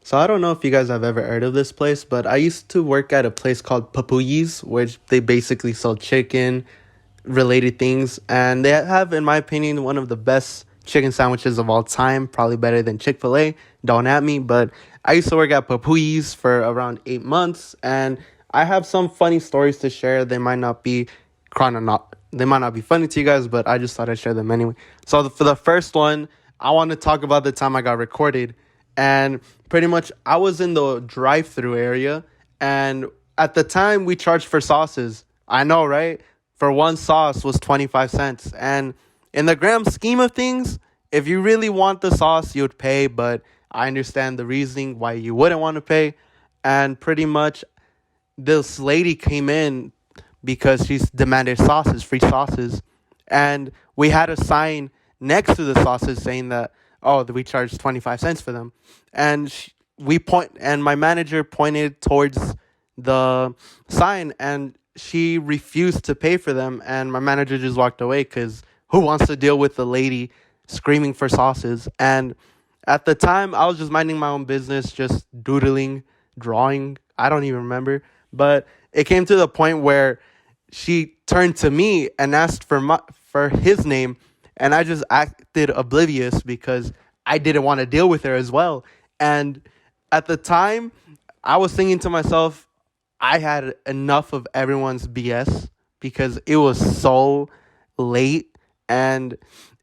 So I don't know if you guys have ever heard of this place, but I used to work at a place called Papoyes, which they basically sell chicken related things, and they have, in my opinion, one of the best chicken sandwiches of all time, probably better than Chick-fil-A. Don't at me, but I used to work at Papoyes for around 8 months, and I have some funny stories to share. They might not be funny to you guys, but I just thought I'd share them anyway. So for the first one, I want to talk about the time I got recorded. And pretty much I was in the drive-through area, and at the time we charged for sauces. I know, right? For one sauce was 25 cents. And in the grand scheme of things, if you really want the sauce, you'd pay, but I understand the reasoning why you wouldn't want to pay. And pretty much this lady came in because she's demanded sauces, free sauces, and we had a sign next to the sauces saying that, oh, we charge 25 cents for them. And and my manager pointed towards the sign, and she refused to pay for them, and my manager just walked away because who wants to deal with the lady screaming for sauces? And at the time I was just minding my own business, just doodling, drawing, I don't even remember. But it came to the point where she turned to me and asked for his name, and I just acted oblivious because I didn't want to deal with her as well. And at the time, I was thinking to myself, I had enough of everyone's BS because it was so late and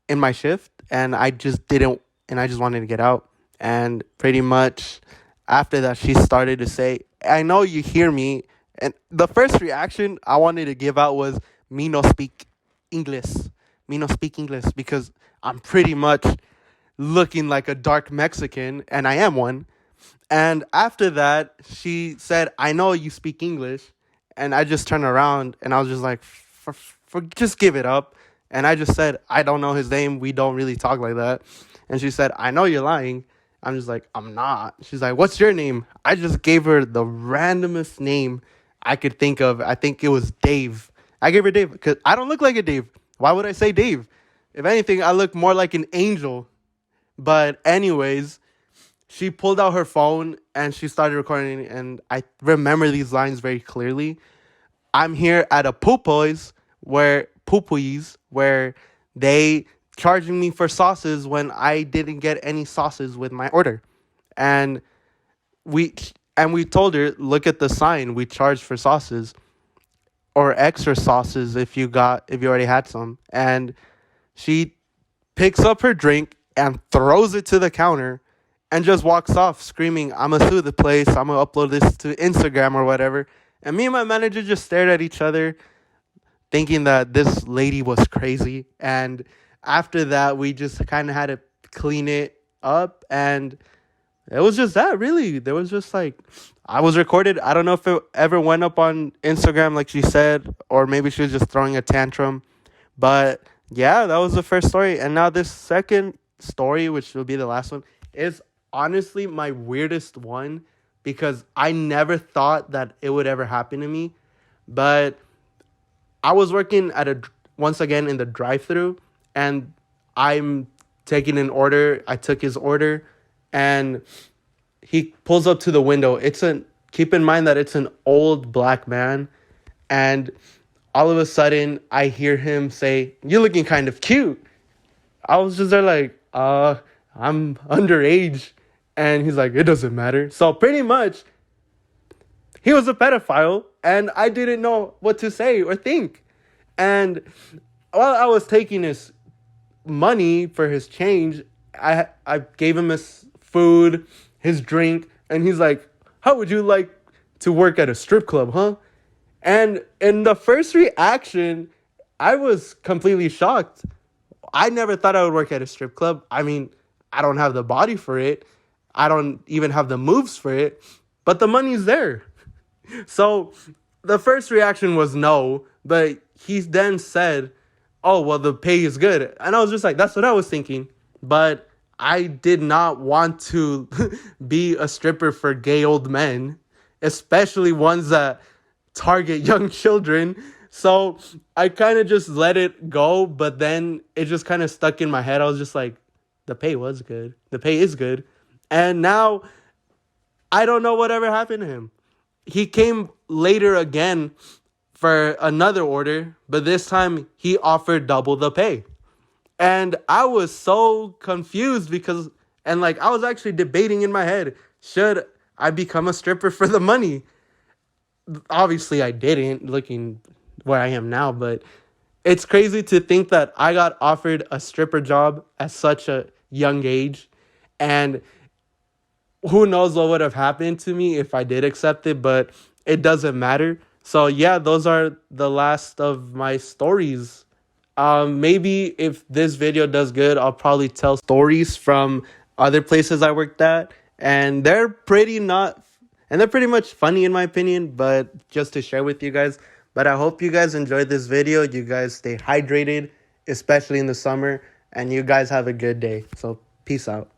in my shift, and I just wanted to get out. And pretty much after that, she started to say, I know you hear me. And the first reaction I wanted to give out was, me no speak English. Me no speak English, because I'm pretty much looking like a dark Mexican, and I am one. And after that, she said, I know you speak English. And I just turned around and I was just like, just give it up. And I just said, I don't know his name. We don't really talk like that. And she said, I know you're lying. I'm just like, I'm not. She's like, what's your name? I just gave her the randomest name I could think of. I think it was Dave. I gave her Dave because I don't look like a Dave. Why would I say Dave? If anything, I look more like an angel. But anyways, she pulled out her phone and she started recording, and I remember these lines very clearly. I'm here at a paupoyes where they charging me for sauces when I didn't get any sauces with my order. And we we told her, look at the sign, we charge for sauces or extra sauces if you already had some. And she picks up her drink and throws it to the counter and just walks off screaming, I'm going to sue the place. I'm going to upload this to Instagram or whatever. And me and my manager just stared at each other thinking that this lady was crazy. And after that, we just kind of had to clean it up. And it was just that, really. There was just like, I was recorded. I don't know if it ever went up on Instagram, like she said, or maybe she was just throwing a tantrum. But yeah, that was the first story. And now this second story, which will be the last one, is honestly my weirdest one because I never thought that it would ever happen to me. But I was working once again in the drive-through, and I'm taking an order. I took his order, and he pulls up to the window. Keep in mind that it's an old black man, and all of a sudden I hear him say, "You're looking kind of cute." I was just there like, I'm underage. And he's like, it doesn't matter. So pretty much, he was a pedophile, and I didn't know what to say or think. And while I was taking his money for his change, I gave him his food, his drink, and he's like, how would you like to work at a strip club, huh? And in the first reaction, I was completely shocked. I never thought I would work at a strip club. I mean, I don't have the body for it. I don't even have the moves for it, but the money's there. So the first reaction was no, but he then said, oh, well, the pay is good. And I was just like, that's what I was thinking. But I did not want to be a stripper for gay old men, especially ones that target young children. So I kind of just let it go, but then it just kind of stuck in my head. I was just like, the pay was good. The pay is good. And now I don't know whatever happened to him. He came later again for another order, but this time he offered double the pay. And I was so confused because, and like, I was actually debating in my head, should I become a stripper for the money? Obviously, I didn't, looking where I am now, but it's crazy to think that I got offered a stripper job at such a young age. And who knows what would have happened to me if I did accept it, but it doesn't matter. So yeah, those are the last of my stories. Maybe if this video does good, I'll probably tell stories from other places I worked at, and they're pretty much funny in my opinion, but just to share with you guys. But I hope you guys enjoyed this video. You guys stay hydrated, especially in the summer, and you guys have a good day. So peace out.